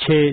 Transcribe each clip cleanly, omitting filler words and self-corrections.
6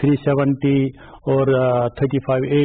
370 اور 35A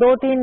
2-3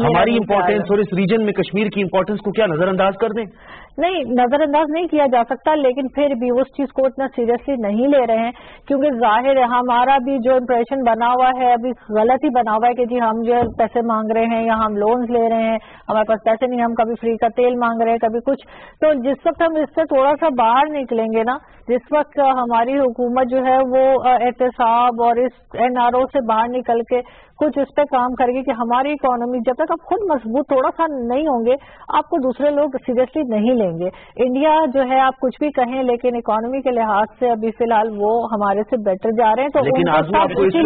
ہماری importance اور اس ریجن میں کشمیر کی امپورٹینس کو کیا نظر انداز کر دیں؟ نہیں، نظر انداز نہیں کیا جا سکتا، لیکن پھر بھی اس چیز کو اتنا سیریسلی نہیں لے رہے ہیں، کیونکہ ظاہر ہے ہمارا بھی جو امپریشن بنا ہوا ہے ابھی غلط ہی بنا ہوا ہے کہ جی ہم جو ہے پیسے مانگ رہے ہیں یا ہم لونز لے رہے ہیں، ہمارے پاس پیسے نہیں، ہم کبھی فری کا تیل مانگ رہے ہیں، کبھی کچھ. تو جس وقت ہم اس سے تھوڑا سا باہر نکلیں گے نا، جس وقت ہماری حکومت جو ہے وہ احتساب اور اس NRO سے باہر نکل کے کچھ اس پہ کام کرے گی کہ ہماری اکانومی جب تک آپ خود مضبوط تھوڑا سا نہیں ہوں گے، آپ کو دوسرے لوگ سیریسلی نہیں لیں گے. انڈیا جو ہے آپ کچھ بھی کہیں، لیکن اکانومی کے لحاظ سے ابھی فی الحال وہ ہمارے سے بیٹر جا رہے ہیں. تو لیکن آپ کو اس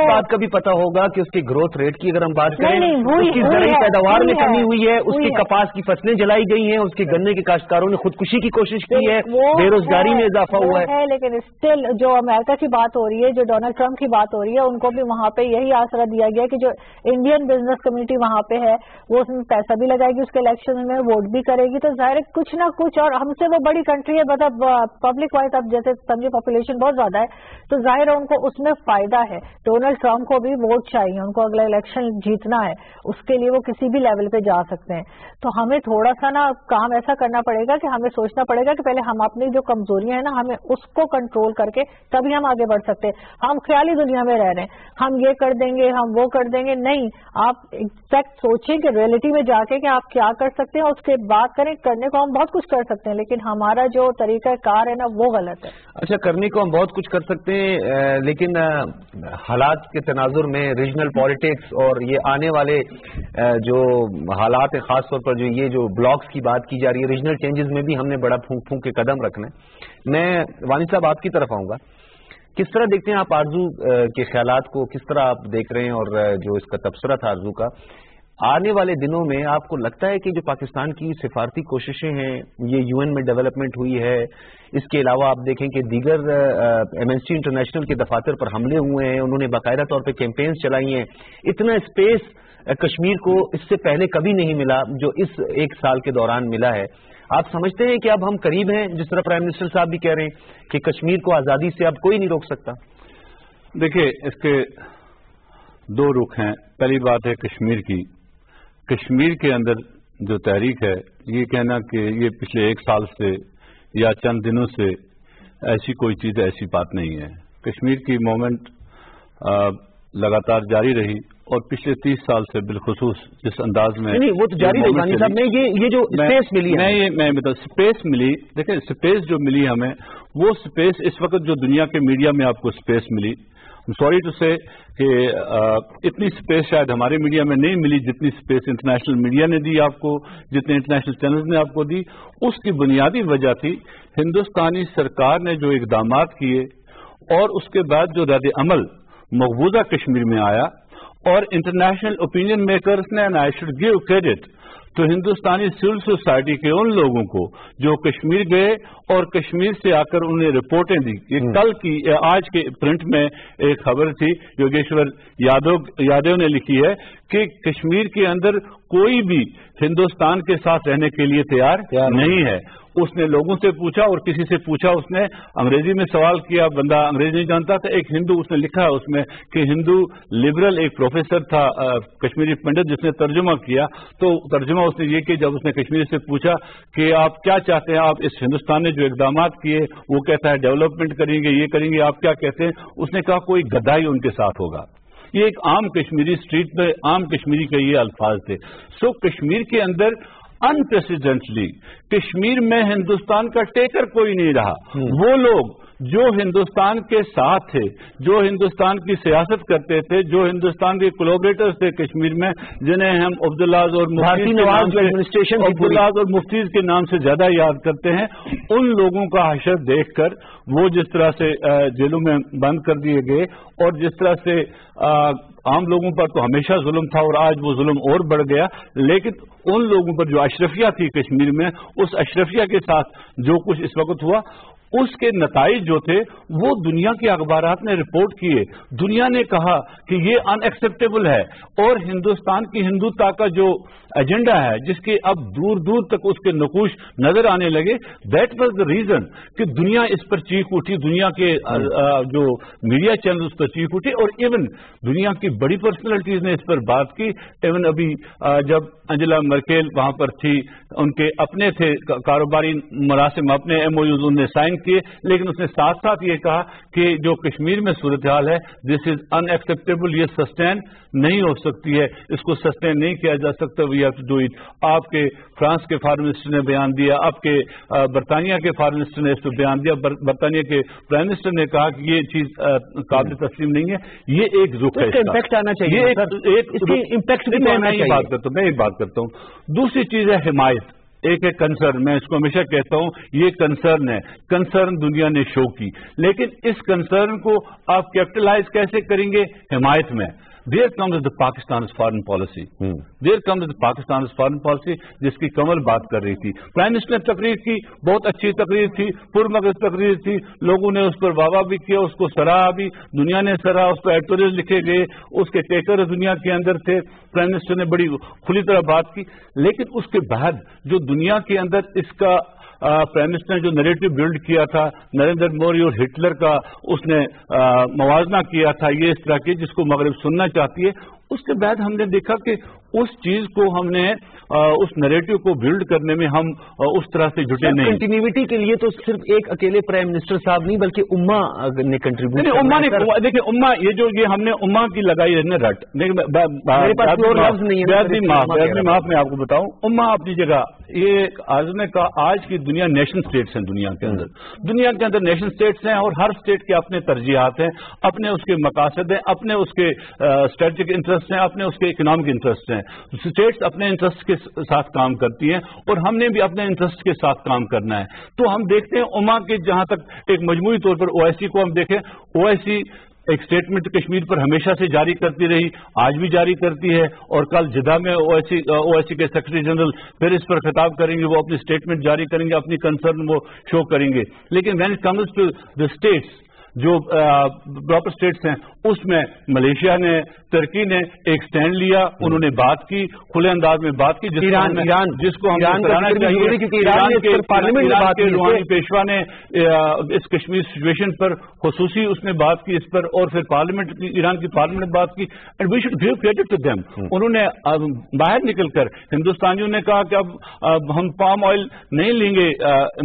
بات کا بھی پتا ہوگا کہ اس کی گروتھ ریٹ کی اگر ہم بات کریں، اس کی زرعی پیداوار میں کمی ہوئی ہے، اس کی کپاس کی فصلیں جلائی گئی ہیں، اس کے گنے کے کاشتکاروں نے خودکشی کی کوشش کی ہے، بے روزگاری میں اضافہ ہوا ہے. لیکن اسٹل جو امریکہ کی بات ہو رہی ہے، جو ڈونلڈ ٹرمپ کی بات ہو رہی ہے، ان کو بھی وہاں پہ یہی آسرا دیا گیا کہ جو انڈین بزنس کمیونٹی وہاں پہ ہے وہ اس میں پیسہ بھی لگائے گی، اس کے الیکشن میں ووٹ بھی کرے گی. تو ظاہر ہے کچھ نہ کچھ، اور ہم سے وہ بڑی کنٹری ہے، مطلب پبلک وائز اب جیسے سمجھے پاپولیشن بہت زیادہ ہے، تو ظاہر ہے ان کو اس میں فائدہ ہے. ڈونلڈ ٹرمپ کو بھی ووٹ چاہیے، ان کو اگلا الیکشن جیتنا ہے، اس کے لیے وہ کسی بھی لیول پہ جا سکتے ہیں. تو ہمیں تھوڑا سا نا کام ایسا کرنا پڑے گا کہ ہمیں سوچنا پڑے گا کہ پہلے ہم اپنی جو کمزوریاں ہیں نا، ہمیں اس کو کنٹرول کر کے تبھی ہم آگے بڑھ سکتے ہیں. ہم خیالی دنیا میں رہ رہے ہیں، ہم یہ کر دیں گے، ہم وہ کر دیں گے. نہیں، آپ ایگزیکٹ سوچیں کہ ریئلٹی میں جا کے کہ آپ کیا کر سکتے ہیں، اس کے بعد کریں. کرنے کو ہم بہت کچھ کر سکتے ہیں، لیکن ہمارا جو طریقہ کار ہے نا وہ غلط ہے. اچھا، کرنے کو ہم بہت کچھ کر سکتے ہیں، لیکن حالات کے تناظر میں ریجنل پالیٹکس اور یہ آنے والے جو حالات ہیں، خاص طور پر جو یہ جو بلاکس کی بات کی جا رہی ہے، ریجنل چینجز میں بھی ہم نے بڑا پھونک پھونک کے قدم رکھنا ہے. میں وانی صاحب آپ کی طرف آؤں گا. کس طرح دیکھتے ہیں آپ آرزو کے خیالات کو، کس طرح آپ دیکھ رہے ہیں، اور جو اس کا تبصرہ تھا آرزو کا، آنے والے دنوں میں آپ کو لگتا ہے کہ جو پاکستان کی سفارتی کوششیں ہیں، یہ UN میں ڈیولپمنٹ ہوئی ہے، اس کے علاوہ آپ دیکھیں کہ دیگر ایمنسٹی انٹرنیشنل کے دفاتر پر حملے ہوئے ہیں، انہوں نے باقاعدہ طور پہ کیمپینز چلائی ہیں، اتنا اسپیس کشمیر کو اس سے پہلے کبھی نہیں ملا جو اس ایک سال کے دوران ملا ہے. آپ سمجھتے ہیں کہ اب ہم قریب ہیں، جس طرح پرائم منسٹر صاحب بھی کہہ رہے ہیں کہ کشمیر کو آزادی سے اب کوئی نہیں روک سکتا؟ دیکھیں، اس کے دو رخ ہیں. پہلی بات ہے کشمیر کی. کشمیر کے اندر جو تحریک ہے، یہ کہنا کہ یہ پچھلے ایک سال سے یا چند دنوں سے ایسی کوئی چیز ایسی بات نہیں ہے. کشمیر کی موومنٹ لگاتار جاری رہی، اور پچھلے 30 سال سے بالخصوص جس انداز میں نہیں، وہ تو جاری رہی وانی صاحب. یہ جو اسپیس ملی ہے، میں بتا اسپیس ملی. دیکھیں، اسپیس جو ملی ہمیں، وہ اسپیس اس وقت جو دنیا کے میڈیا میں آپ کو اسپیس ملی، سوری ٹو سے کہ اتنی اسپیس شاید ہمارے میڈیا میں نہیں ملی جتنی اسپیس انٹرنیشنل میڈیا نے دی آپ کو، جتنے انٹرنیشنل چینلز نے آپ کو دی. اس کی بنیادی وجہ تھی ہندوستانی سرکار نے جو اقدامات کیے، اور اس کے بعد جو رد عمل مقبوضہ کشمیر میں آیا، اور انٹرنیشنل اوپینین میکرز نے، آئی شوڈ گیو کریڈٹ تو ہندوستانی سول سوسائٹی کے ان لوگوں کو جو کشمیر گئے اور کشمیر سے آ کر انہیں رپورٹیں دی. کل کی آج کے پرنٹ میں ایک خبر تھی، یوگیشور یادو نے لکھی ہے کہ کشمیر کے اندر کوئی بھی ہندوستان کے ساتھ رہنے کے لیے تیار نہیں ہے. اس نے لوگوں سے پوچھا، اور کسی سے پوچھا، اس نے انگریزی میں سوال کیا، بندہ انگریزی نہیں جانتا تھا. ایک ہندو، اس نے لکھا اس میں کہ ہندو لبرل ایک پروفیسر تھا کشمیری پنڈت، جس نے ترجمہ کیا. تو ترجمہ اس نے یہ کہ جب اس نے کشمیر سے پوچھا کہ آپ کیا چاہتے ہیں، آپ اس ہندوستان نے جو اقدامات کیے، وہ کہتا ہے ڈیولپمنٹ کریں گے، یہ کریں گے، آپ کیا کہتے ہیں؟ اس نے کہا کوئی گدائی ان کے ساتھ ہوگا. یہ ایک عام کشمیری اسٹریٹ پہ عام کشمیری کے یہ الفاظ تھے. سو کشمیر کے اندر انپریسیڈنٹلی کشمیر میں ہندوستان کا ٹیکر کوئی نہیں رہا. وہ لوگ جو ہندوستان کے ساتھ تھے، جو ہندوستان کی سیاست کرتے تھے، جو ہندوستان کے کولیبریٹرز تھے کشمیر میں، جنہیں ہم عبداللہ اور مفتیز کے نام سے زیادہ یاد کرتے ہیں، ان لوگوں کا حشر دیکھ کر وہ جس طرح سے جیلوں میں بند کر دیے گئے، اور جس طرح سے عام لوگوں پر تو ہمیشہ ظلم تھا، اور آج وہ ظلم اور بڑھ گیا. لیکن ان لوگوں پر جو اشرفیہ تھی کشمیر میں، اس اشرفیہ کے ساتھ جو کچھ اس وقت ہوا، اس کے نتائج جو تھے وہ دنیا کے اخبارات نے رپورٹ کیے. دنیا نے کہا کہ یہ ان ایکسیپٹیبل ہے, اور ہندوستان کی ہندوتا کا جو ایجنڈا ہے جس کے اب دور دور تک اس کے نقوش نظر آنے لگے, دیٹ واز دا ریزن کہ دنیا اس پر چیخ اٹھی, دنیا کے جو میڈیا چینل اس پر چیخ اٹھی, اور ایون دنیا کی بڑی پرسنالٹیز نے اس پر بات کی. ایون ابھی جب انجلا مرکیل وہاں پر تھی, ان کے اپنے تھے کاروباری مراسم, اپنے ایم او یوز انہوں نے سائن کیے, لیکن اس نے ساتھ ساتھ یہ کہا کہ جو کشمیر میں صورتحال ہے دس از ان ایکسیپٹیبل, یہ سسٹین نہیں ہو سکتی ہے, اس کو سسٹین نہیں کیا جا سکتا, we have to do it. آپ کے فرانس کے فارن منسٹر نے بیان دیا, آپ کے برطانیہ کے فارن منسٹر نے اس پہ بیان دیا, برطانیہ کے پرائم منسٹر نے کہا کہ یہ چیز قابل تسلیم نہیں ہے, یہ ایک رخ ہے, امپیکٹ آنا چاہیے, امپیکٹ بھی میں ایک بات کرتا ہوں. دوسری چیز ہے حمایت, ایک ہے کنسرن. میں اس کو ہمیشہ کہتا ہوں یہ کنسرن ہے, کنسرن دنیا نے شو کی, لیکن اس کنسرن کو آپ کیپٹلائز کیسے کریں گے؟ حمایت میں. There comes the Pakistan's foreign policy. There comes the Pakistan's foreign policy جس کی کمل بات کر رہی تھی. پرائم منسٹر نے تقریر کی, بہت اچھی تقریر تھی, پرمغز تقریر تھی, لوگوں نے اس پر واہ واہ بھی کیا, اس کو سراہا بھی, دنیا نے سراہا, اس پر ایڈیٹوریل لکھے گئے, اس کے ٹیکر دنیا کے اندر تھے, پرائم منسٹر نے بڑی کھلی طرح بات کی. لیکن اس کے بعد جو دنیا کے اندر اس کا پرائم منسٹر نے جو نیریٹو بلڈ کیا تھا, نریندر مودی اور ہٹلر کا اس نے موازنہ کیا تھا, یہ اس طرح کی جس کو مغرب سننا چاہتی ہے, اس کے بعد ہم نے دیکھا کہ اس چیز کو ہم نے اس نیریٹو کو بلڈ کرنے میں ہم اس طرح سے جٹے نہیں. کنٹینیوٹی کے لیے تو صرف ایک اکیلے پرائم منسٹر صاحب نہیں بلکہ امہ نے کنٹریبیوٹ کیا. امہ نے دیکھیں, امہ یہ ہم نے امہ کی لگائی ہے رٹ. معاف میں آپ کو بتاؤں, امہ اپنی جگہ, یہ آج نے کہا آج کی دنیا نیشن اسٹیٹس ہیں, دنیا کے اندر نیشن اسٹیٹس ہیں, اور ہر اسٹیٹ کے اپنے ترجیحات ہیں, اپنے اس کے مقاصد ہیں, اپنے اس کے اسٹریٹجک انٹرسٹ ہیں, اپنے اس کے اکنامک انٹرسٹ ہیں. اسٹیٹس اپنے انٹرسٹ کے ساتھ کام کرتی ہیں, اور ہم نے بھی اپنے انٹرسٹ کے ساتھ کام کرنا ہے. تو ہم دیکھتے ہیں امہ کے جہاں تک ایک مجموعی طور پر او آئی سی کو ہم دیکھیں, او آئی سی ایک سٹیٹمنٹ کشمیر پر ہمیشہ سے جاری کرتی رہی, آج بھی جاری کرتی ہے, اور کل جدہ میں او آئی سی کے سیکرٹری جنرل پھر اس پر خطاب کریں گے, وہ اپنی سٹیٹمنٹ جاری کریں گے, اپنی کنسرن وہ شو کریں گے. لیکن when it comes to the states, جو پراپر اسٹیٹس ہیں, اس میں ملیشیا نے, ترکی نے ایک سٹینڈ لیا, انہوں نے بات کی, کھلے انداز میں بات کی, جس کو ہم پارلیمنٹ کے روحانی پیشوا نے اس کشمیر سچویشن پر خصوصی اس نے بات کی اس پر, اور پھر پارلیمنٹ ایران کی پارلیمنٹ نے بات کی, and we should give credit to them. انہوں نے باہر نکل کر, ہندوستانیوں نے کہا کہ اب ہم پام آئل نہیں لیں گے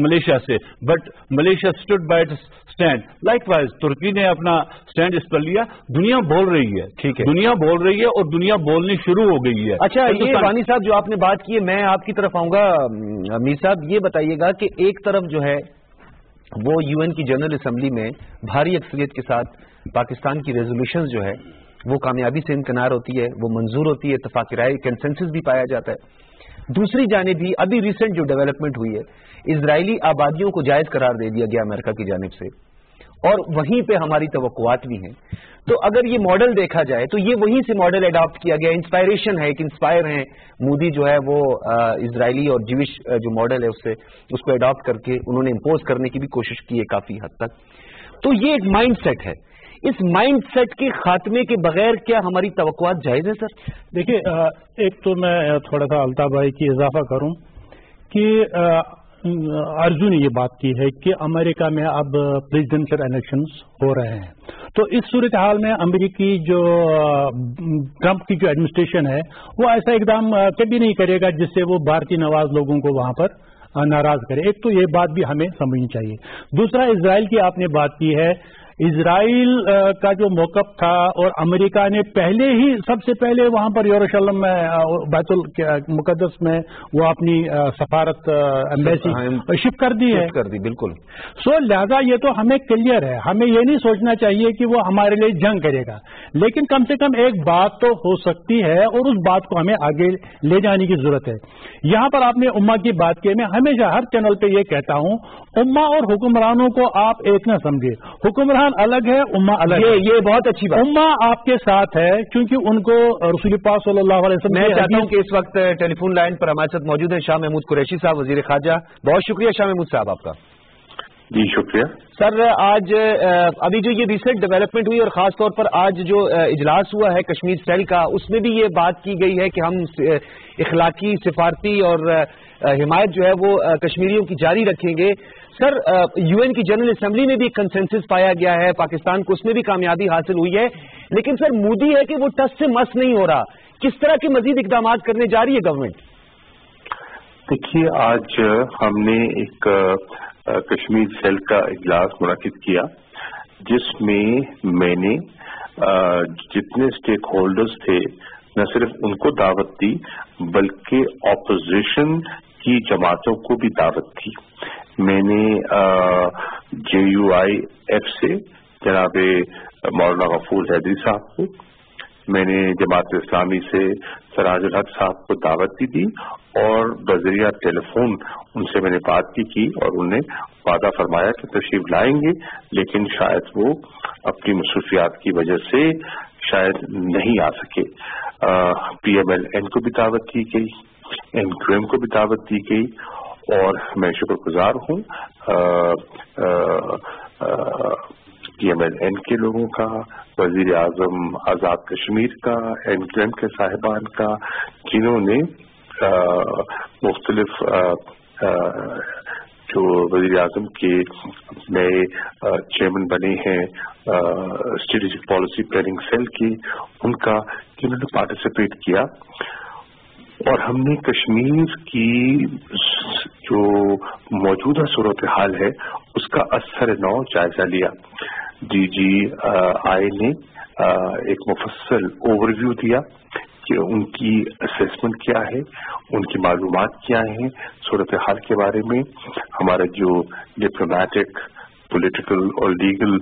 ملیشیا سے, but Malaysia stood by its stand. Likewise ترکی نے اپنا اسٹینڈ اس پر لیا. دنیا بول رہی ہے, ٹھیک ہے, دنیا بول رہی ہے, اور دنیا بولنی شروع ہو گئی ہے. اچھا, یہ وانی صاحب جو آپ نے بات کی ہے, میں آپ کی طرف آؤں گا. میر صاحب یہ بتائیے گا کہ ایک طرف جو ہے وہ یو این کی جنرل اسمبلی میں بھاری اکثریت کے ساتھ پاکستان کی ریزولوشنز جو ہے وہ کامیابی سے امکنار ہوتی ہے, وہ منظور ہوتی ہے, اتفاق رائے کنسنسس بھی پایا جاتا ہے. دوسری جانب بھی ابھی ریسنٹ جو ڈیولپمنٹ ہوئی ہے, اسرائیلی آبادیوں کو جائز قرار دے دیا گیا امریکہ کی جانب سے, اور وہیں پہ ہماری توقعات بھی ہیں. تو اگر یہ ماڈل دیکھا جائے تو یہ وہیں سے ماڈل اڈاپٹ کیا گیا, انسپائریشن ہے, ایک انسپائر ہیں مودی جو ہے وہ اسرائیلی اور جوش جو ماڈل ہے اس کو اڈاپٹ کر کے انہوں نے امپوز کرنے کی بھی کوشش کی ہے کافی حد تک. تو یہ ایک مائنڈ سیٹ ہے. اس مائنڈ سیٹ کے خاتمے کے بغیر کیا ہماری توقعات جائز ہے سر؟ دیکھیے, ایک تو میں تھوڑا سا الطاف بھائی کی اضافہ کروں کہ ارجو نے یہ بات کی ہے کہ امریکہ میں اب پریزیڈنشل الیکشنز ہو رہے ہیں, تو اس صورتحال میں امریکی جو ٹرمپ کی جو ایڈمنسٹریشن ہے وہ ایسا اقدام کبھی نہیں کرے گا جس سے وہ بھارتی نواز لوگوں کو وہاں پر ناراض کرے. ایک تو یہ بات بھی ہمیں سمجھنی چاہیے. دوسرا, اسرائیل کی آپ نے بات کی ہے, اسرائیل کا جو موقف تھا, اور امریکہ نے پہلے ہی سب سے پہلے وہاں پر یروشلم میں بیت المقدس میں وہ اپنی سفارت ایمبیسی شفٹ کر دی ہے. بالکل. سو لہذا یہ تو ہمیں کلیئر ہے, ہمیں یہ نہیں سوچنا چاہیے کہ وہ ہمارے لیے جنگ کرے گا, لیکن کم سے کم ایک بات تو ہو سکتی ہے, اور اس بات کو ہمیں آگے لے جانے کی ضرورت ہے. یہاں پر آپ نے امہ کی بات کی, میں ہمیشہ ہر چینل پہ یہ کہتا ہوں, امہ اور حکمرانوں کو آپ ایک نہ سمجھے. حکمران الگ ہے, امہ الگ ہے. یہ بہت اچھی بات. امہ آپ کے ساتھ ہے کیونکہ ان کو رسول پاک صلی اللہ علیہ وسلم. میں چاہتا ہوں کہ اس وقت ٹیلی فون لائن پر ہمارے ساتھ موجود ہیں شاہ محمود قریشی صاحب, وزیر خارجہ. بہت شکریہ شاہ محمود صاحب آپ کا. جی شکریہ سر. آج ابھی جو یہ ریسنٹ ڈیولپمنٹ ہوئی اور خاص طور پر آج جو اجلاس ہوا ہے کشمیر سیل کا، اس میں بھی یہ بات کی گئی ہے کہ ہم اخلاقی، سفارتی اور حمایت جو ہے وہ کشمیریوں کی جاری رکھیں گے. سر یو این کی جنرل اسمبلی میں بھی کنسنسس پایا گیا ہے، پاکستان کو اس میں بھی کامیابی حاصل ہوئی ہے، لیکن سر مودی ہے کہ وہ ٹس سے مس نہیں ہو رہا. کس طرح کے مزید اقدامات کرنے جا رہی ہے گورنمنٹ؟ دیکھیے، آج ہم نے ایک کشمیر سیل کا اجلاس منعقد کیا جس میں میں نے جتنے اسٹیک ہولڈرز تھے نہ صرف ان کو دعوت دی بلکہ اپوزیشن کی جماعتوں کو بھی دعوت دی. میں نے JUIF سے جناب مولانا غفور حیدری صاحب کو، میں نے جماعت اسلامی سے سراج الحق صاحب کو دعوت دی اور بذریعہ ٹیلی فون ان سے میں نے بات کی اور انہوں نے وعدہ فرمایا کہ تشریف لائیں گے، لیکن شاید وہ اپنی مصروفیات کی وجہ سے شاید نہیں آ سکے. PMLN کو بھی دعوت دی گئی، NQM کو بھی دعوت دی گئی اور میں شکر گزار ہوں PMLN کے لوگوں کا، وزیر اعظم آزاد کشمیر کا، NQM کے صاحبان کا، جنہوں نے مختلف جو وزیر اعظم کے نئے چیئرمین بنے ہیں اسٹریٹجک پالیسی پلاننگ سیل کی، ان کا جنہوں نے پارٹیسپیٹ کیا. اور ہم نے کشمیر کی جو موجودہ صورتحال ہے اس کا اثر نو جائزہ لیا. DGI نے ایک مفصل اوور ویو دیا کہ ان کی اسیسمنٹ کیا ہے، ان کی معلومات کیا ہیں صورتحال کے بارے میں، ہمارا جو ڈپلومیٹک، پولیٹیکل اور لیگل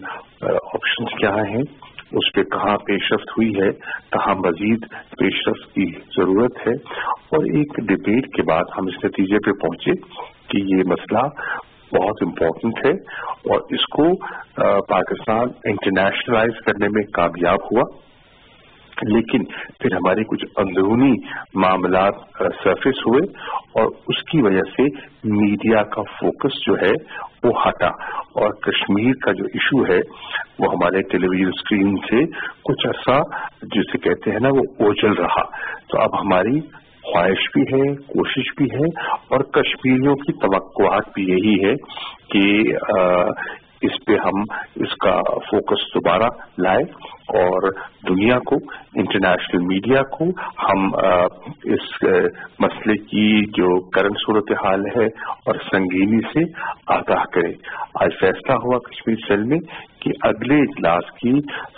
آپشنز کیا ہیں، اس پہ کہاں پیش رفت ہوئی ہے، کہاں مزید پیش رفت کی ضرورت ہے. اور ایک ڈبیٹ کے بعد ہم اس نتیجے پہ پہنچے کہ یہ مسئلہ بہت امپورٹنٹ ہے اور اس کو پاکستان انٹرنیشنلائز کرنے میں کامیاب ہوا. لیکن پھر ہمارے کچھ اندرونی معاملات سرفیس ہوئے اور اس کی وجہ سے میڈیا کا فوکس جو ہے وہ ہٹا اور کشمیر کا جو ایشو ہے وہ ہمارے ٹیلی ویژن اسکرین سے کچھ عرصہ جسے کہتے ہیں نا وہ اوجھل رہا. تو اب ہماری خواہش بھی ہے، کوشش بھی ہے اور کشمیریوں کی توقعات بھی یہی ہے کہ اس پہ ہم اس کا فوکس دوبارہ لائیں اور دنیا کو، انٹرنیشنل میڈیا کو ہم اس مسئلے کی جو کرنٹ صورتحال ہے اور سنگینی سے آگاہ کریں. آج فیصلہ ہوا کشمیر سیل میں کہ اگلے اجلاس کی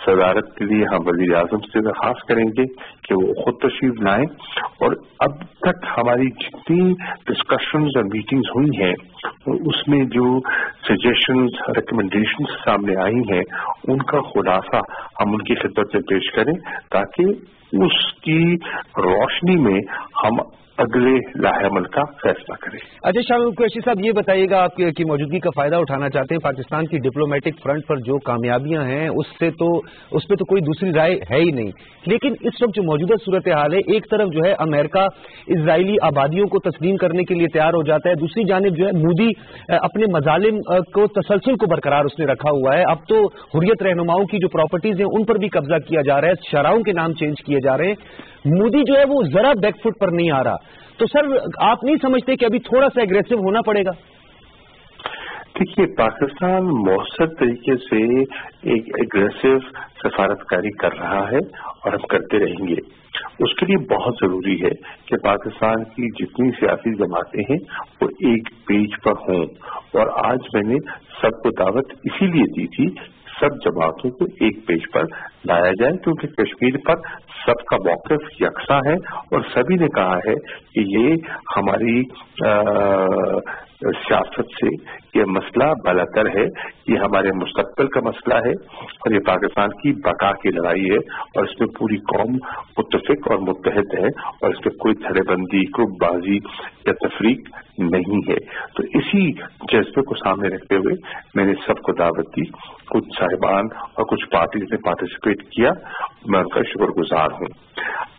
صدارت کے لیے ہم وزیر اعظم سے درخواست کریں گے کہ وہ خود تشریف لائیں. اور اب تک ہماری جتنی ڈسکشنز اور میٹنگز ہوئی ہیں اس میں جو سجیشنز، ریکمنڈیشنز سامنے آئی ہیں ان کا خلاصہ ہم ان کی خدمت میں پیش کریں تاکہ اس کی روشنی میں ہم اگلے لاہ عمل کا فیصلہ کریں. اچھا شاہ قریشی صاحب، یہ بتائیے گا آپ کی موجودگی کا فائدہ اٹھانا چاہتے ہیں. پاکستان کی ڈپلومیٹک فرنٹ پر جو کامیابیاں ہیں اس پہ تو کوئی دوسری رائے ہے ہی نہیں، لیکن اس وقت جو موجودہ صورتحال ہے، ایک طرف جو ہے امریکہ اسرائیلی آبادیوں کو تسلیم کرنے کے لیے تیار ہو جاتا ہے، دوسری جانب جو ہے مودی اپنے مظالم کو تسلسل کو برقرار اس نے رکھا ہوا ہے. اب تو حریت رہنماؤں کی جو پراپرٹیز ہیں ان پر بھی قبضہ کیا جا رہا ہے، شاہراہوں کے نام چینج کیے جا رہے ہیں. مودی جو ہے وہ ذرا بیک فٹ پر نہیں آ رہا. تو سر آپ نہیں سمجھتے کہ ابھی تھوڑا سا ایگریسو ہونا پڑے گا؟ دیکھیے، پاکستان مؤثر طریقے سے ایک ایگریسو سفارتکاری کر رہا ہے اور ہم کرتے رہیں گے. اس کے لیے بہت ضروری ہے کہ پاکستان کی جتنی سیاسی جماعتیں ہیں وہ ایک پیج پر ہوں. اور آج میں نے سب کو دعوت اسی لیے دی تھی سب جماعتوں کو ایک پیج پر لایا جائے، کیونکہ کشمیر پر سب کا موقف یکساں ہے اور سبھی نے کہا ہے کہ یہ ہماری سیاست سے یہ مسئلہ بالاتر ہے، یہ ہمارے مستقبل کا مسئلہ ہے اور یہ پاکستان کی بقا کی لڑائی ہے اور اس میں پوری قوم متفق اور متحد ہے اور اس میں کوئی دھڑے بندی، گروپ بازی یا تفریق نہیں ہے. تو اسی جذبے کو سامنے رکھتے ہوئے میں نے سب کو دعوت دی. کچھ صاحبان اور کچھ پارٹیز نے پارٹیسپیٹ کیا، میں ان کا شکر گزار ہوں.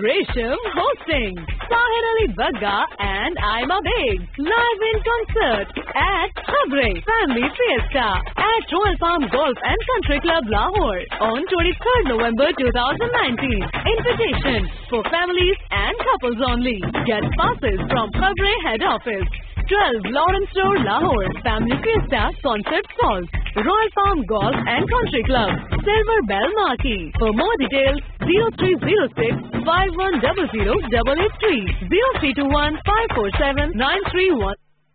Resham hosting Sahir Ali Bagga and Aima Beg live in concert at Khabre Family Fiesta at Royal Palm Golf and Country Club Lahore on 23rd November 2019. Invitation for families and couples only. Get passes from Khabre head office, 12 Lawrence Road, Lahore. Family Fiesta concert stalls, Royal Palm Golf and Country Club, Silver Bell Marquee. For more details, 0306 5100 0321 547 931.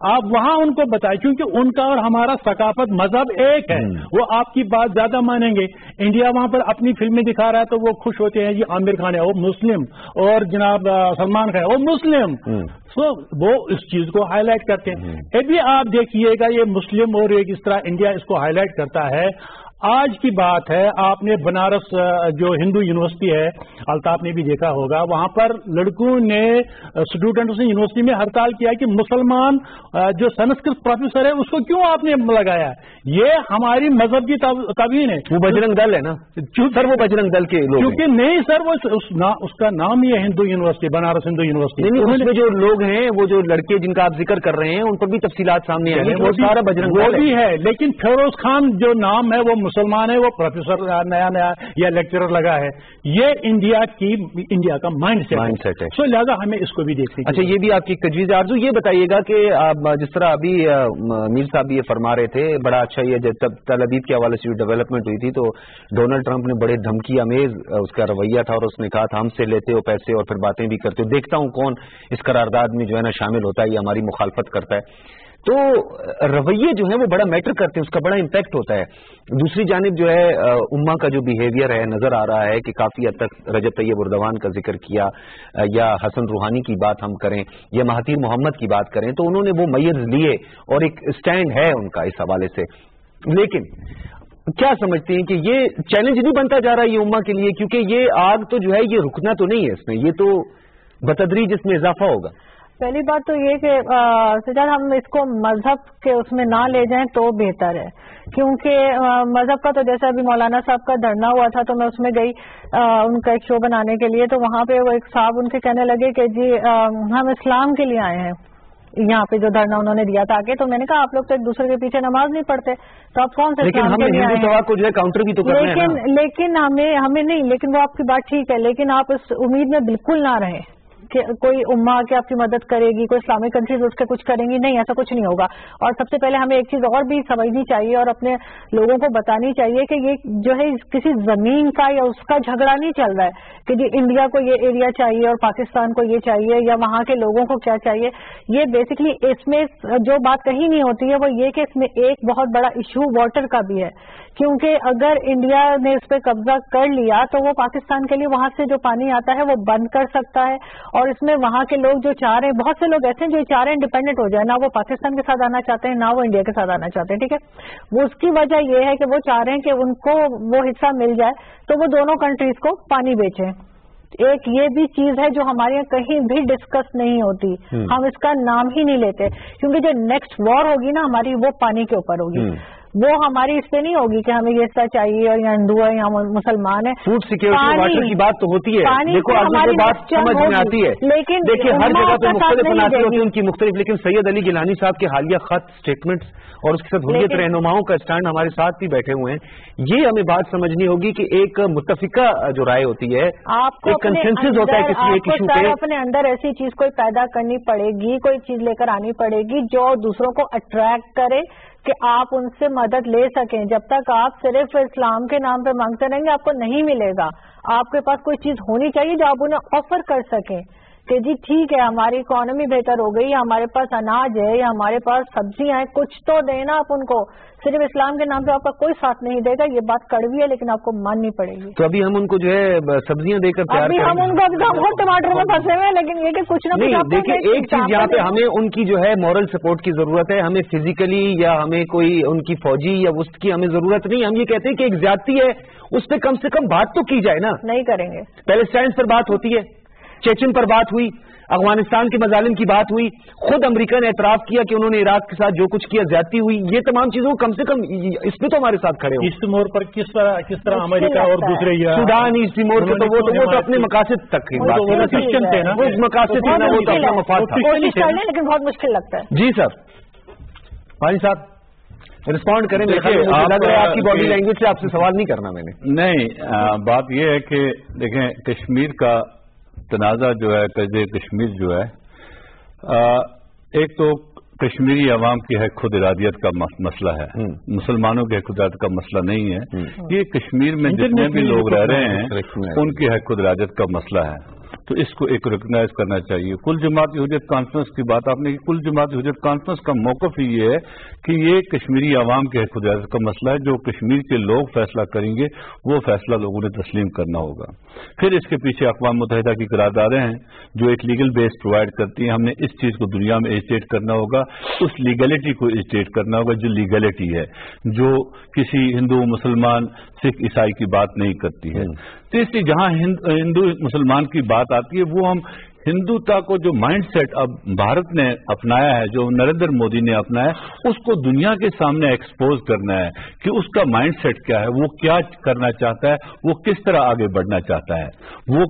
آپ وہاں ان کو بتائیں، کیونکہ ان کا اور ہمارا ثقافت مذہب ایک ہے، وہ آپ کی بات زیادہ مانیں گے. انڈیا وہاں پر اپنی فلمیں دکھا رہا ہے تو وہ خوش ہوتے ہیں، جی عامر خان ہے وہ مسلم، اور جناب سلمان خان ہے وہ مسلم. سو وہ اس چیز کو ہائی لائٹ کرتے ہیں. ابھی آپ دیکھیے گا یہ مسلم اور ایک اس طرح انڈیا اس کو ہائی لائٹ کرتا ہے. آج کی بات ہے، آپ نے بنارس جو ہندو یونیورسٹی ہے، الطاف نے بھی دیکھا ہوگا، وہاں پر لڑکوں نے اسٹوڈنٹس نے یونیورسٹی میں ہڑتال کیا کہ مسلمان جو سنسکرت پروفیسر ہے اس کو کیوں آپ نے لگایا. یہ ہماری مذہب کی توہین ہے. وہ بجرنگ دل ہے نا سر، وہ بجرنگ دل کے لوگ، کیونکہ نہیں سر، وہ اس کا نام ہی ہے ہندو یونیورسٹی، بنارس ہندو یونیورسٹی. اس میں جو لوگ ہیں، وہ جو لڑکے جن کا آپ ذکر کر رہے ہیں، ان پر بھی تفصیلات سامنے آئی ہیں، وہ سارا بجرنگ دل بھی ہے. لیکن فیروز خان جو نام ہے وہ مسلمان ہے، وہ پروفیسر نیا یا لیکچرر لگا ہے. یہ انڈیا کا مائنڈ سیٹ ہے. سو لہٰذا ہمیں اس کو بھی دیکھنا. اچھا، یہ بھی آپ کی تجویز آرزو. یہ بتائیے گا کہ جس طرح ابھی میر صاحب یہ فرما رہے تھے، بڑا اچھا، یہ جب تل ابیب کے حوالے سے ڈیولپمنٹ ہوئی تھی تو ڈونلڈ ٹرمپ نے بڑے دھمکی امیز اس کا رویہ تھا، اور اس نے کہا تھا ہم سے لیتے ہو پیسے اور پھر باتیں بھی کرتے ہو، دیکھتا ہوں کون اس قرارداد میں جو ہے نا شامل ہوتا ہے یا ہماری مخالفت کرتا ہے. تو رویے جو ہیں وہ بڑا میٹر کرتے ہیں، اس کا بڑا امپیکٹ ہوتا ہے. دوسری جانب جو ہے امہ کا جو بیہیویئر ہے، نظر آ رہا ہے کہ کافی حد تک رجب طیب اردوان کا ذکر کیا، یا حسن روحانی کی بات ہم کریں یا مہاتیر محمد کی بات کریں، تو انہوں نے وہ میئرز لیے اور ایک سٹینڈ ہے ان کا اس حوالے سے. لیکن کیا سمجھتے ہیں کہ یہ چیلنج نہیں بنتا جا رہا یہ امہ کے لیے؟ کیونکہ یہ آگ تو جو ہے یہ رکنا تو نہیں ہے اس میں، یہ تو بتدریج اس میں اضافہ ہوگا. پہلی بات تو یہ کہ سجاد ہم اس کو مذہب کے اس میں نہ لے جائیں تو بہتر ہے، کیونکہ مذہب کا تو جیسے ابھی مولانا صاحب کا دھرنا ہوا تھا تو میں اس میں گئی ان کا ایک شو بنانے کے لیے، تو وہاں پہ وہ ایک صاحب ان سے کہنے لگے کہ جی ہم اسلام کے لیے آئے ہیں یہاں پہ جو دھرنا انہوں نے دیا تھا آگے. تو میں نے کہا آپ لوگ تو ایک دوسرے کے پیچھے نماز نہیں پڑھتے تو آپ کون سے اسلام کے لیے آئے ہیں؟ کو جو ہے کاؤنٹر بھی تو کرنا ہے. لیکن ہمیں نہیں، لیکن وہ آپ کی بات ٹھیک ہے، لیکن آپ اس امید میں بالکل نہ رہیں کہ کوئی امہ کے آپ کی مدد کرے گی، کوئی اسلامک کنٹریز اس کے کچھ کریں گی. نہیں، ایسا کچھ نہیں ہوگا. اور سب سے پہلے ہمیں ایک چیز اور بھی سمجھنی چاہیے اور اپنے لوگوں کو بتانی چاہیے کہ یہ جو ہے کسی زمین کا یا اس کا جھگڑا نہیں چل رہا ہے کہ جی انڈیا کو یہ ایریا چاہیے اور پاکستان کو یہ چاہیے یا وہاں کے لوگوں کو کیا چاہیے. یہ بیسکلی اس میں جو بات کہی نہیں ہوتی ہے وہ یہ کہ اس میں ایک بہت بڑا ایشو واٹر کا بھی ہے، کیونکہ اگر انڈیا نے اس پہ قبضہ کر لیا تو وہ پاکستان کے لیے وہاں سے جو پانی آتا ہے وہ بند کر سکتا ہے. اور اس میں وہاں کے لوگ جو چاہ رہے ہیں، بہت سے لوگ ایسے ہیں جو چاہ رہے ہیں انڈیپینڈنٹ ہو جائے، نہ وہ پاکستان کے ساتھ آنا چاہتے ہیں نہ وہ انڈیا کے ساتھ آنا چاہتے ہیں. ٹھیک ہے، وہ اس کی وجہ یہ ہے کہ وہ چاہ رہے ہیں کہ ان کو وہ حصہ مل جائے تو وہ دونوں کنٹریز کو پانی بیچیں. ایک یہ بھی چیز ہے جو ہمارے یہاں کہیں بھی ڈسکس نہیں ہوتی، ہم اس کا نام ہی نہیں لیتے، کیونکہ جو نیکسٹ وار ہوگی نا ہماری وہ پانی کے اوپر ہوگی. وہ ہماری اس پہ نہیں ہوگی کہ ہمیں یہ حصہ چاہیے اور یہاں ہندو ہے یہاں مسلمان ہے. فوڈ سیکورٹی واٹر کی بات تو ہوتی ہے، دیکھو ہماری بات سمجھ میں آتی ہے، لیکن دیکھیے ہر جگہ پہ مختلف مناظر ہوتی ہیں ان کی مختلف. لیکن سید علی گیلانی صاحب کے حالیہ خط، اسٹیٹمنٹس اور اس کے ساتھ حریت رہنماؤں کا اسٹینڈ ہمارے ساتھ بھی بیٹھے ہوئے ہیں. یہ ہمیں بات سمجھنی ہوگی کہ ایک متفقہ جو رائے ہوتی ہے، ایک کنسنسس ہوتا ہے کسی ایک ایشو پہ. اپنے اندر ایسی چیز کوئی پیدا کرنی پڑے گی، کوئی چیز لے کر آنی پڑے گی جو دوسروں کو اٹریکٹ کرے کہ آپ ان سے مدد لے سکیں. جب تک آپ صرف اسلام کے نام پہ مانگتے رہیں گے آپ کو نہیں ملے گا. آپ کے پاس کوئی چیز ہونی چاہیے جو آپ انہیں آفر کر سکیں کہ جی ٹھیک ہے ہماری اکانومی بہتر ہو گئی، ہمارے پاس اناج ہے یا ہمارے پاس سبزیاں ہیں، کچھ تو دینا آپ ان کو. صرف اسلام کے نام پہ آپ کا کوئی ساتھ نہیں دے گا. یہ بات کڑوی ہے لیکن آپ کو ماننی پڑے گی. تو ابھی ہم ان کو جو ہے سبزیاں دے کر ابھی ہم ان کو بہت ٹماٹر میں پھنسے ہوئے ہیں، لیکن یہ کہ کچھ نہ کچھ دیکھیں ایک چیز یہاں پہ ہمیں ان کی جو ہے مورل سپورٹ کی ضرورت ہے. ہمیں فزیکلی یا ہمیں کوئی ان کی فوجی یا وسط کی ہمیں ضرورت نہیں. ہم یہ کہتے ہیں کہ ایک زیادتی ہے اس پہ کم سے کم بات تو کی جائے نا. نہیں کریں گے. پیلسٹائن پر بات ہوتی ہے، چیچن پر بات ہوئی، افغانستان کے مظالم کی بات ہوئی، خود امریکہ نے اعتراف کیا کہ انہوں نے عراق کے ساتھ جو کچھ کیا زیادتی ہوئی. یہ تمام چیزوں کم سے کم اس پہ تو ہمارے ساتھ کھڑے ہو. ایسٹ تیمور پر کس طرح امریکہ اور دوسرے سوڈان، ایسٹ تیمور پہ تو وہ تو اپنے مقاصد تک کرسچن تھے نا، وہ مقاصد تھے نا، وہ تو اپنا مفاد تھا. لیکن بہت مشکل لگتا ہے. جی سر بھائی صاحب رسپونڈ کریں. آپ کی باڈی لینگویج سے آپ سے سوال نہیں کرنا میں نے. نہیں، بات یہ ہے کہ دیکھیں کشمیر کا تنازع جو ہے، قضیہ کشمیر جو ہے، ایک تو کشمیری عوام کی حق خود ارادیت کا مسئلہ ہے، مسلمانوں کی حق خود ارادیت کا مسئلہ نہیں ہے. یہ کشمیر میں جتنے بھی لوگ رہ رہے ہیں ان کی حق خود ارادیت کا مسئلہ ہے. تو اس کو ایک ریکگنائز کرنا چاہیے. کل جماعت یہودیت کانفرنس کی بات آپ نے کی. کل جماعت یہودیت کانفرنس کا موقف ہی یہ ہے کہ یہ کشمیری عوام کے حق ارادت کا مسئلہ ہے. جو کشمیر کے لوگ فیصلہ کریں گے وہ فیصلہ لوگوں نے تسلیم کرنا ہوگا. پھر اس کے پیچھے اقوام متحدہ کی قراردادیں ہیں جو ایک لیگل بیس پرووائڈ کرتی ہیں. ہم نے اس چیز کو دنیا میں ایجیٹیٹ کرنا ہوگا, اس لیگلٹی کو ایجیٹیٹ کرنا ہوگا جو لیگلٹی ہے, جو کسی ہندو مسلمان سکھ عیسائی کی بات نہیں کرتی ہے. تیسری جہاں ہندو مسلمان کی بات آتی ہے وہ ہم ہندوتا کو جو مائنڈ سیٹ اب بھارت نے اپنایا ہے, جو نریندر مودی نے اپنایا ہے, اس کو دنیا کے سامنے ایکسپوز کرنا ہے کہ اس کا مائنڈ سیٹ کیا ہے, وہ کیا کرنا چاہتا ہے, وہ کس طرح آگے بڑھنا چاہتا ہے, وہ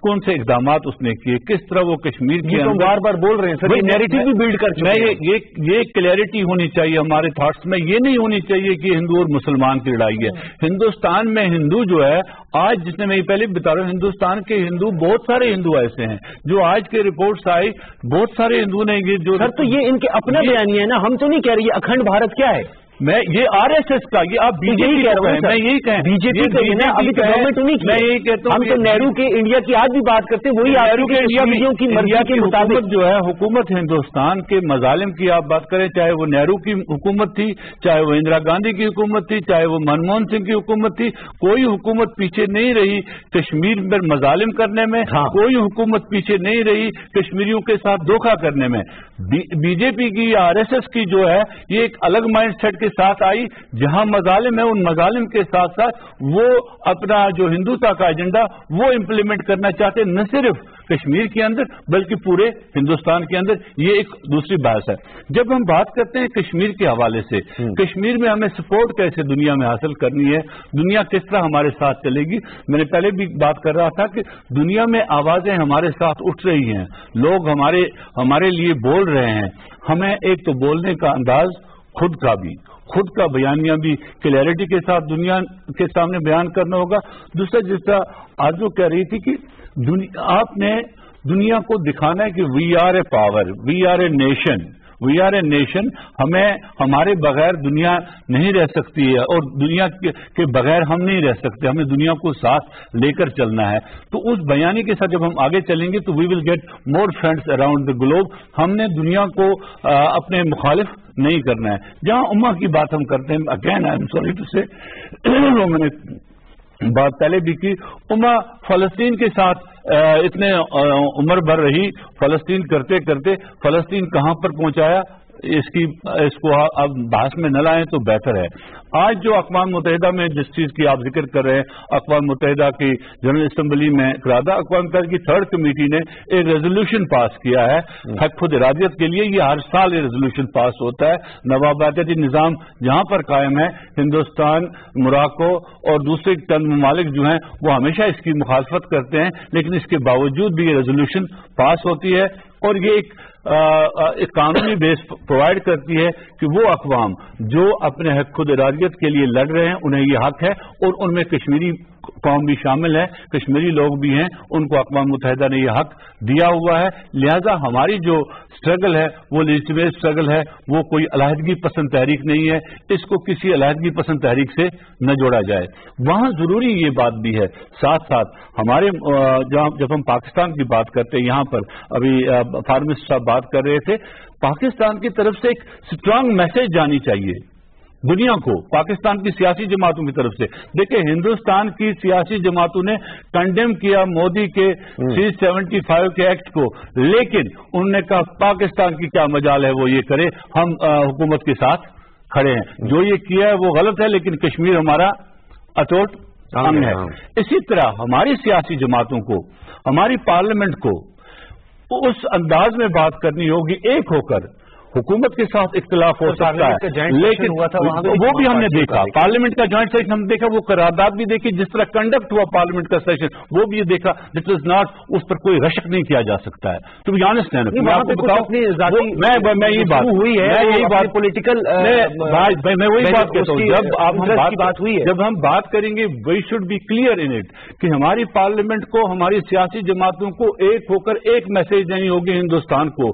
کون سے اقدامات اس نے کیے, کس طرح وہ کشمیر کی بار بار بول رہے ہیں سر, نیریٹو بھی بلڈ کر چکے ہیں. یہ کلیئرٹی ہونی چاہیے ہمارے تھاٹس میں. یہ نہیں ہونی چاہیے کہ ہندو اور مسلمان کی لڑائی ہے. ہندوستان میں ہندو جو ہے آج, جس نے میں پہلے بتا رہا ہوں, ہندوستان کے ہندو بہت سارے ہندو ایسے ہیں جو آج کے رپورٹس آئی, بہت سارے ہندو نے یہ جو سر, تو یہ ان کے اپنا بیانیہ ہے نا, ہم تو نہیں کہہ رہے یہ اکھنڈ بھارت کیا ہے. میں یہ آر ایس ایس کا, یہ آپ بی جے پی کہہ رہے ہیں, میں یہی کہیں بی جے پی ابھی تو گورنمنٹ نہیں, میں یہی کہتا ہوں ہم تو نہرو کے انڈیا کی آج بھی بات کرتے ہیں, وہی نہرو کے انڈیا کی مرضی کے مطابق جو ہے حکومت ہندوستان کے مظالم کی آپ بات کریں, چاہے وہ نہرو کی حکومت تھی, چاہے وہ اندرا گاندھی کی حکومت تھی, چاہے وہ منموہن سنگھ کی حکومت تھی, کوئی حکومت پیچھے نہیں رہی کشمیر میں مظالم کرنے میں. کوئی حکومت پیچھے نہیں رہی کشمیریوں کے ساتھ دھوکہ کرنے میں. بی جے پی کی یا آر ایس ایس کی جو ہے یہ ایک الگ مائنڈ سیٹ کے ساتھ آئی, جہاں مظالم ہے ان مظالم کے ساتھ ساتھ وہ اپنا جو ہندوتا کا ایجنڈا وہ امپلیمنٹ کرنا چاہتے ہیں, نہ صرف کشمیر کے اندر بلکہ پورے ہندوستان کے اندر. یہ ایک دوسری بحث ہے. جب ہم بات کرتے ہیں کشمیر کے حوالے سے, کشمیر میں ہمیں سپورٹ کیسے دنیا میں حاصل کرنی ہے, دنیا کس طرح ہمارے ساتھ چلے گی. میں نے پہلے بھی بات کر رہا تھا کہ دنیا میں آوازیں ہمارے ساتھ اٹھ رہی ہیں, لوگ ہمارے لیے بول رہے ہیں. ہمیں ایک تو بولنے کا انداز خود کا بیانیہ بھی کلیئرٹی کے ساتھ دنیا کے سامنے بیان کرنا ہوگا. دوسرا, جس طرح آج وہ کہہ رہی تھی کہ آپ نے دنیا کو دکھانا ہے کہ we are a power, we are a nation, ہمیں ہمارے بغیر دنیا نہیں رہ سکتی ہے اور دنیا کے بغیر ہم نہیں رہ سکتے, ہمیں دنیا کو ساتھ لے کر چلنا ہے. تو اس بیانی کے ساتھ جب ہم آگے چلیں گے تو we will get more friends around the globe. ہم نے دنیا کو اپنے مخالف نہیں کرنا ہے. جہاں امہ کی بات ہم کرتے ہیں, again I am sorry to say, میں نے بات پہلے بھی کی, امہ فلسطین کے ساتھ اتنے عمر بھر رہی, فلسطین کرتے کرتے فلسطین کہاں پر پہنچایا, اس کو اب بحث میں نہ لائیں تو بہتر ہے. آج جو اقوام متحدہ میں جس چیز کی آپ ذکر کر رہے ہیں, اقوام متحدہ کی جنرل اسمبلی میں اقوام متحدہ کی 3rd کمیٹی نے ایک ریزولوشن پاس کیا ہے خود ارادیت کے لیے. یہ ہر سال یہ ریزولوشن پاس ہوتا ہے. نوآبادیاتی نظام جہاں پر قائم ہے, ہندوستان, موراکو اور دوسرے چند ممالک جو ہیں وہ ہمیشہ اس کی مخالفت کرتے ہیں, لیکن اس کے باوجود بھی یہ ریزولوشن پاس ہوتی ہے. اور یہ ایک قانونی بیس پرووائڈ کرتی ہے کہ وہ اقوام جو اپنے حق خود ارادیت کے لیے لڑ رہے ہیں انہیں یہ حق ہے, اور ان میں کشمیری قوم بھی شامل ہے, کشمیری لوگ بھی ہیں, ان کو اقوام متحدہ نے یہ حق دیا ہوا ہے. لہذا ہماری جو اسٹرگل ہے وہ لیجٹمیٹ اسٹرگل ہے, وہ کوئی علیحدگی پسند تحریک نہیں ہے. اس کو کسی علیحدگی پسند تحریک سے نہ جوڑا جائے. وہاں ضروری یہ بات بھی ہے, ساتھ ساتھ ہمارے جب ہم پاکستان کی بات کرتے ہیں, یہاں پر ابھی فارمسٹ صاحب بات کر رہے تھے, پاکستان کی طرف سے ایک اسٹرانگ میسج جانی چاہیے دنیا کو, پاکستان کی سیاسی جماعتوں کی طرف سے. دیکھیں, ہندوستان کی سیاسی جماعتوں نے کنڈیم کیا مودی کے 375 کے ایکٹ کو, لیکن انہوں نے کہا پاکستان کی کیا مجال ہے وہ یہ کرے, ہم حکومت کے ساتھ کھڑے ہیں. جو یہ کیا ہے وہ غلط ہے, لیکن کشمیر ہمارا اٹوٹ انگ ہے. اسی طرح ہماری سیاسی جماعتوں کو, ہماری پارلیمنٹ کو اس انداز میں بات کرنی ہوگی ایک ہو کر. حکومت کے ساتھ اختلاف ہو سکتا ہے, لیکن وہ بھی ہم نے دیکھا, پارلیمنٹ کا جوائنٹ سیشن ہم نے دیکھا, وہ قرارداد بھی دیکھی جس طرح کنڈکٹ ہوا پارلیمنٹ کا سیشن, وہ بھی یہ دیکھا. دس از ناٹ, اس پر کوئی رشک نہیں کیا جا سکتا ہے. تو میں آپ کو بتاؤں, میں یہی بات ہوئی ہے, میں یہی بات پولیٹیکل, میں وہی بات کہتا ہوں, جب ہم بات کریں گے we should be clear in it کہ ہماری پارلیمنٹ کو, ہماری سیاسی جماعتوں کو ایک ہو کر ایک میسج دینی ہوگی ہندوستان کو,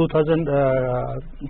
2000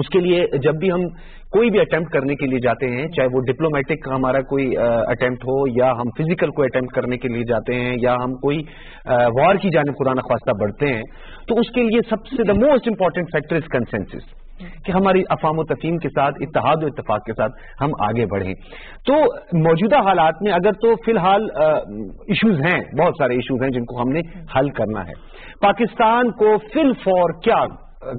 اس کے لیے جب بھی ہم کوئی بھی اٹیمپٹ کرنے کے لیے جاتے ہیں، چاہے وہ ڈپلومیٹک ہمارا کوئی اٹیمپٹ ہو، یا ہم فزیکل کوئی اٹیمپٹ کرنے کے لیے جاتے ہیں، یا ہم کوئی وار کی جانب خدا نخواستہ بڑھتے ہیں، تو اس کے لیے سب سے the most important factor is consensus, کہ ہماری افہام و تفہیم کے ساتھ، اتحاد و اتفاق کے ساتھ ہم آگے بڑھیں. تو موجودہ حالات میں اگر تو فی الحال ایشوز ہیں، بہت سارے ایشوز ہیں جن کو ہم نے حل کرنا ہے. پاکستان کو فی الفور کیا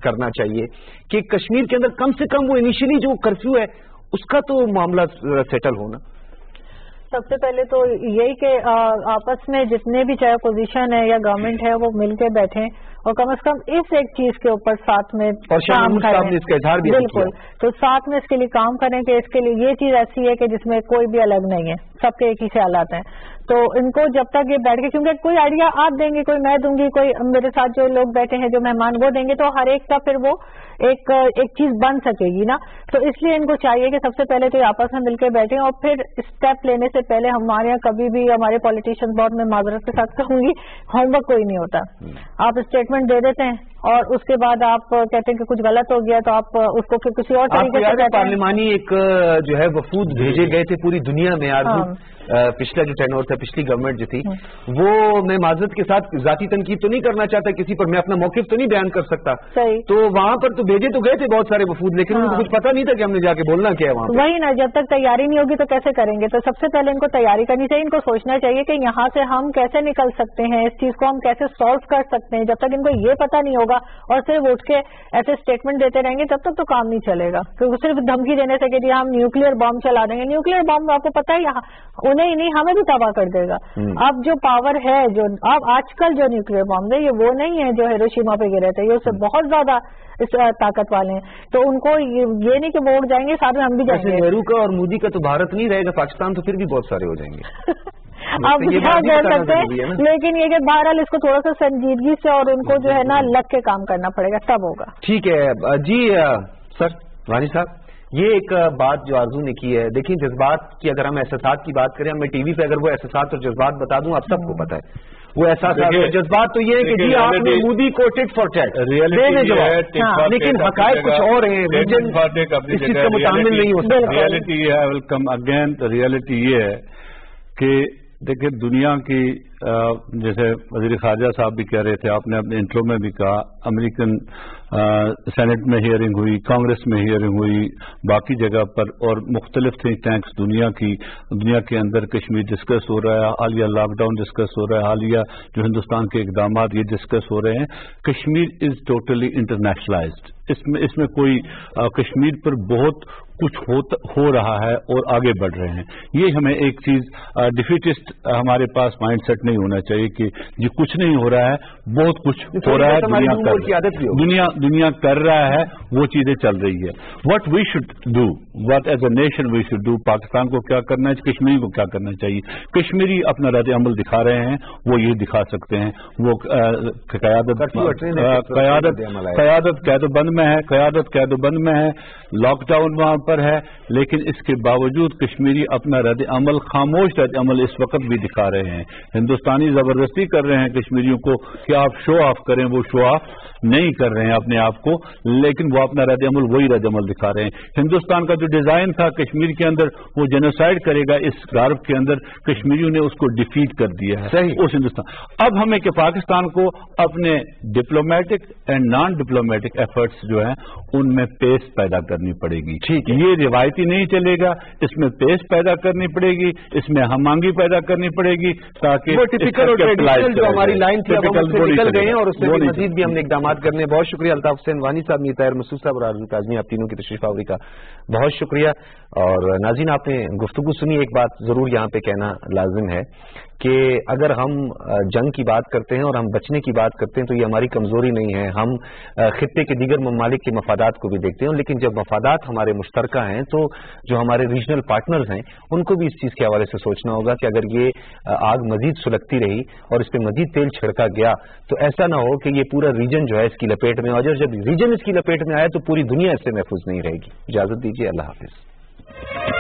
کرنا چاہیے کہ کشمیر کے اندر کم سے کم وہ انیشلی جو کرفیو ہے اس کا تو معاملہ سیٹل ہونا؟ سب سے پہلے تو یہی کہ آپس میں جتنے بھی چاہے اپوزیشن ہے یا گورنمنٹ ہے وہ مل کے بیٹھیں اور کم از کم اس ایک چیز کے اوپر ساتھ میں کام کریں. بالکل، تو ساتھ میں اس کے لیے کام کریں کہ اس کے لیے یہ چیز ایسی ہے کہ جس میں کوئی بھی الگ نہیں ہے، سب کے ایک ہی خیالات ہیں. تو ان کو جب تک یہ بیٹھ کے، کیونکہ کوئی آئیڈیا آپ دیں گے، کوئی میں دوں گی، کوئی میرے ساتھ جو لوگ بیٹھے ہیں جو مہمان وہ دیں گے، تو ہر ایک کا پھر وہ ایک چیز بن سکے گی نا. تو اس لیے ان کو چاہیے کہ سب سے پہلے تو آپس میں مل کے بیٹھیں، اور پھر اسٹیپ لینے سے پہلے ہمارے یہاں کبھی بھی ہمارے پالیٹیشین بہت، میں معذرت کے ساتھ کہوں گی، ہوم ورک کوئی نہیں ہوتا. آپ اسٹیٹمنٹ دے دیتے ہیں اور اس کے بعد آپ کہتے ہیں کہ کچھ غلط ہو گیا، تو آپ اس کو پھر کسی اور طریقے سے پارلیمانی ایک جو ہے وفود بھیجے گئے تھے پوری دنیا میں. پچھلا جو ٹینور تھا، پچھلی گورنمنٹ جو تھی، وہ میں معذرت کے ساتھ ذاتی تنقید تو نہیں کرنا چاہتا کسی پر، میں اپنا موقف تو نہیں بیان کر سکتا. تو وہاں پر تو بھیجے تو گئے تھے بہت سارے وفود، لیکن ان کو کچھ پتا نہیں تھا کہ ہم نے جا کے بولنا کیا ہے وہاں. وہی نا، جب تک تیاری نہیں ہوگی تو کیسے کریں گے؟ تو سب سے پہلے ان کو تیاری کرنی چاہیے، ان کو سوچنا چاہیے کہ یہاں سے ہم کیسے نکل سکتے ہیں، اس چیز کو ہم کیسے سالو کر سکتے ہیں. جب تک ان کو یہ پتا نہیں ہوگا اور صرف اٹھ کے ایسے اسٹیٹمنٹ دیتے رہیں گے، تب تک تو کام نہیں چلے گا. کیونکہ صرف دھمکی دینے سے کہ جی ہم نیوکلیر بام چلا دیں گے، نیوکلیر بام آپ کو پتا ہے یہاں انہیں ہی نہیں ہمیں بھی تباہ کر دے گا. اب جو پاور ہے، جو اب آج کل جو نیوکلیر بام ہے، یہ وہ نہیں ہے جو ہیروشیما پہ گرے تھے، یہ اس سے بہت زیادہ طاقت والے ہیں. تو ان کو یہ نہیں کہ وہ اڑ جائیں گے، ساتھ میں ہم بھی جائیں گے. نہرو کا اور مودی کا تو بھارت نہیں رہے گا، پاکستان تو پھر بھی بہت سارے ہو جائیں گے. آپ کیا کہہ سکتے ہیں، لیکن یہ کہ بہرحال اس کو تھوڑا سا سنجیدگی سے اور ان کو جو ہے نا لگ کے کام کرنا پڑے گا، تب ہوگا. ٹھیک ہے جی. سر وانی صاحب، یہ ایک بات جو آرزو نے کی ہے، دیکھیں جذبات کی اگر ہم احساسات کی بات کریں، میں ٹی وی پہ اگر وہ احساسات اور جذبات بتا دوں، آپ سب کو پتا ہے وہ احساسات اور جذبات تو یہ ہے کہ جی آپ نے مودی کو ٹٹ فار ٹیٹ لیکن حقائق کچھ اور ہیں، اس چیز کا متعامل نہیں ہو سکتا. ریئلٹی یہ ہے کہ دیکھیں دنیا کی، جیسے وزیر خارجہ صاحب بھی کہہ رہے تھے، آپ نے اپنے انٹرو میں بھی کہا، امریکن سینٹ میں ہیئرنگ ہوئی، کانگریس میں ہیئرنگ ہوئی، باقی جگہ پر اور مختلف تھنک ٹینکس دنیا کے اندر کشمیر ڈسکس ہو رہا ہے، حالیہ لاک ڈاؤن ڈسکس ہو رہا ہے، حالیہ جو ہندوستان کے اقدامات یہ ڈسکس ہو رہے ہیں. Kashmir is totally internationalized. اس میں کوئی کشمیر پر بہت کچھ ہو رہا ہے اور آگے بڑھ رہے ہیں. یہ ہمیں ایک چیز ڈیفیٹسٹ ہمارے پاس مائنڈ سیٹ نہیں ہونا چاہیے کہ یہ کچھ نہیں ہو رہا ہے، بہت کچھ ہو رہا ہے، دنیا کر رہا ہے، وہ چیزیں چل رہی ہے. What we should do, what is a nation we should do, Pakistan کو کیا کرنا ہے، کشمیری کو کیا کرنا چاہیے. کشمیری اپنا رد عمل دکھا رہے ہیں، وہ یہ دکھا سکتے ہیں، وہ قیادت قید و بند میں ہے، قیادت قید و بند میں ہے، لاک ڈاؤن وہاں پر ہے، لیکن اس کے باوجود کشمیری اپنا رد عمل، خاموش رد عمل اس وقت بھی دکھا رہے ہیں. ہندوستانی زبردستی کر رہے ہیں کشمیریوں کو کہ آپ شو آف کریں، وہ شو آف نہیں کر رہے ہیں اپنے آپ کو، لیکن وہ اپنا رد عمل، وہی رد عمل دکھا رہے ہیں. ہندوستان کا جو ڈیزائن تھا کشمیر کے اندر، وہ جینوسائڈ کرے گا، اس غرب کے اندر کشمیریوں نے اس کو ڈیفیٹ کر دیا ہے. اس ہندوستان اب ہمیں کہ پاکستان کو اپنے diplomatic and non diplomatic efforts جو ہیں ان میں پیس پیدا کرنی پڑے گی. یہ روایتی نہیں چلے گا، اس میں پیس پیدا کرنی پڑے گی، اس میں ہم آہنگی پیدا کرنی پڑے گی، تاکہ وہ ٹپیکل اور ٹریڈیشنل جو ہماری لائن تھی اب ہم اس سے نکل گئے ہیں اور اس سے مزید بھی ہم نے اقدامات کرنے ہیں. بہت شکریہ الطاف حسین وانی صاحب، میر طاہر مسعود صاحب اور عارضی کاظمی، آپ تینوں کی تشریف آوری کا بہت شکریہ. اور ناظرین، آپ نے گفتگو سنی، ایک بات ضرور یہاں پہ کہنا لازم ہے کہ اگر ہم جنگ کی بات کرتے ہیں اور ہم بچنے کی بات کرتے ہیں تو یہ ہماری کمزوری نہیں ہے. ہم خطے کے دیگر ممالک کے مفادات کو بھی دیکھتے ہیں، لیکن جب مفادات ہمارے مشترکہ ہیں تو جو ہمارے ریجنل پارٹنرز ہیں ان کو بھی اس چیز کے حوالے سے سوچنا ہوگا کہ اگر یہ آگ مزید سلگتی رہی اور اس پہ مزید تیل چھڑکا گیا تو ایسا نہ ہو کہ یہ پورا ریجن جو ہے اس کی لپیٹ میں، اور جب ریجن اس کی لپیٹ میں آئے تو پوری دنیا اس سے محفوظ نہیں رہے گی. اجازت دیجیے، اللہ حافظ.